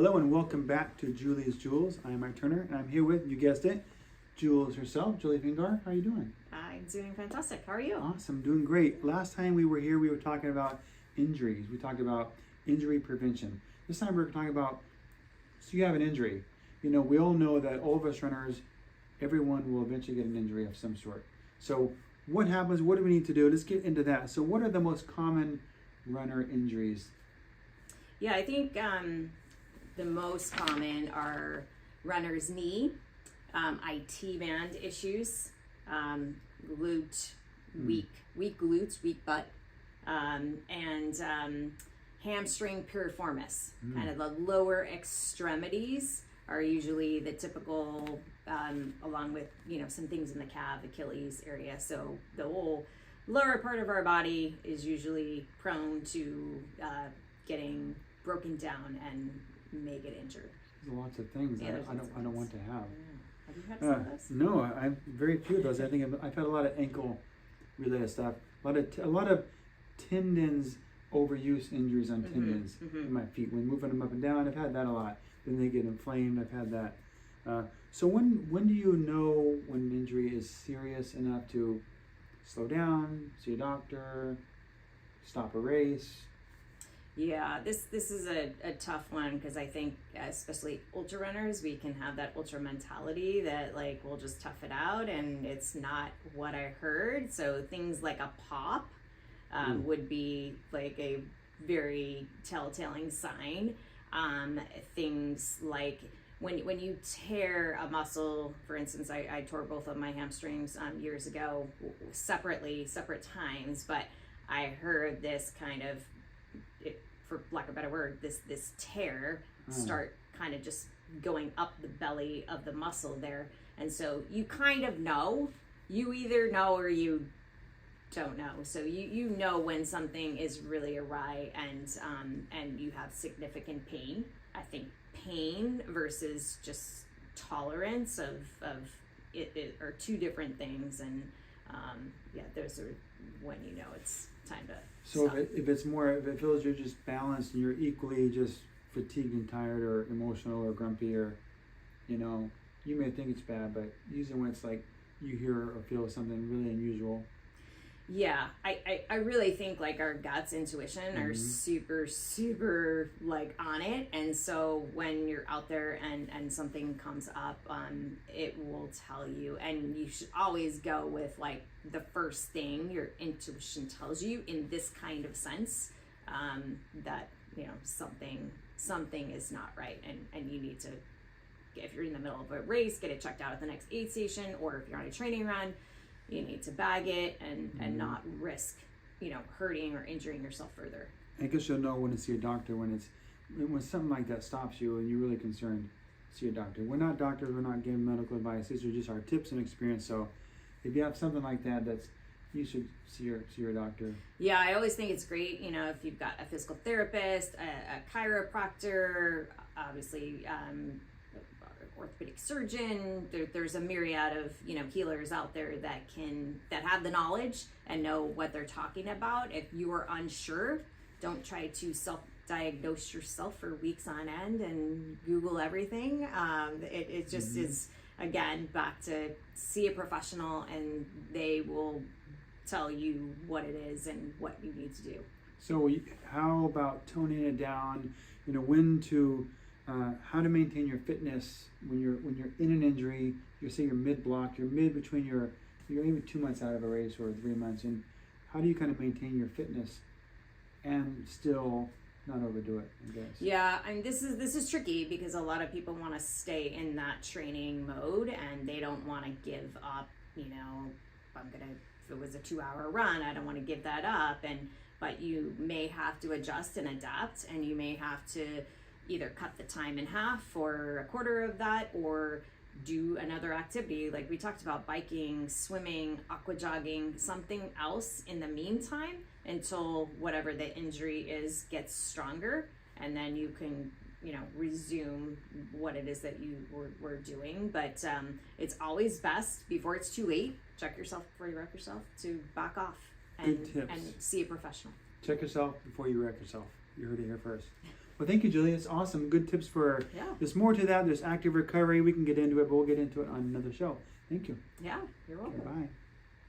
Hello and welcome back to Julie's Jewels. I am Mike Turner and I'm here with, you guessed it, Jules herself, Julie Fingar. How are you doing? I'm doing fantastic. How are you? Awesome, doing great. Last time we were here, we were talking about injuries. We talked about injury prevention. This time we're talking about, so you have an injury. You know, we all know that all of us runners, everyone will eventually get an injury of some sort. So what happens? What do we need to do? Let's get into that. So what are the most common runner injuries? Yeah, I think the most common are runner's knee, IT band issues, weak glutes, weak butt, and hamstring piriformis. Kind of the lower extremities are usually the typical, along with, some things in the calf, Achilles area. So the whole lower part of our body is usually prone to getting broken down and may get injured. There's lots of things Yeah, I don't want to have. Yeah. Have you had some of those? No, I'm very few of those. I think I've had a lot of ankle related stuff, a lot of tendons, overuse injuries on tendons in my feet when moving them up and down. I've had that a lot. Then they get inflamed. I've had that. So when do you know when an injury is serious enough to slow down, see a doctor, stop a race? Yeah, this is a tough one because I think especially ultra runners, we can have that ultra mentality that like we'll just tough it out, and it's not what I heard. So things like a pop would be like a very telltale sign. Things like when you tear a muscle, for instance, I tore both of my hamstrings years ago separate times, but I heard this kind of, for lack of a better word, this tear start kind of just going up the belly of the muscle there. And so you kind of know, you either know or you don't know. So you know when something is really awry and you have significant pain. I think pain versus just tolerance of it are two different things, and those are when you know it's time to stop. If it feels you're just balanced and you're equally just fatigued and tired or emotional or grumpy, or you may think it's bad, but usually when it's like you hear or feel something really unusual. Yeah, I really think like our guts intuition are super like on it, and so when you're out there and something comes up, it will tell you, and you should always go with like the first thing your intuition tells you in this kind of sense, that something is not right, and you need to, if you're in the middle of a race, get it checked out at the next aid station, or if you're on a training run, you need to bag it and not risk, hurting or injuring yourself further. I guess you'll know when to see a doctor when something like that stops you and you're really concerned. See a doctor. We're not doctors. We're not giving medical advice. These are just our tips and experience. So if you have something like that, you should see your doctor. Yeah, I always think it's great, if you've got a physical therapist, a chiropractor, obviously, orthopedic surgeon. There's a myriad of healers out there that have the knowledge and know what they're talking about. If you are unsure, don't try to self-diagnose yourself for weeks on end and Google everything. It just is, again, back to see a professional, and they will tell you what it is and what you need to do. So how about toning it down? How to maintain your fitness when you're in an injury. You say you're mid-block, you're between you're maybe 2 months out of a race or 3 months, and how do you kind of maintain your fitness and still not overdo it, I guess? Yeah, this is tricky because a lot of people want to stay in that training mode and they don't want to give up. If it was a 2-hour run, I don't want to give that up, but you may have to adjust and adapt, and you may have to either cut the time in half or a quarter of that, or do another activity like we talked about, biking, swimming, aqua jogging, something else in the meantime until whatever the injury is gets stronger, and then you can resume what it is that you were doing. But it's always best, before it's too late, check yourself before you wreck yourself, to back off and see a professional. Check yourself before you wreck yourself. You heard it here first. Well, thank you, Julie. It's awesome. Good tips for. Yeah. There's more to that. There's active recovery. We can get into it, but we'll get into it on another show. Thank you. Yeah, you're welcome. Okay, bye.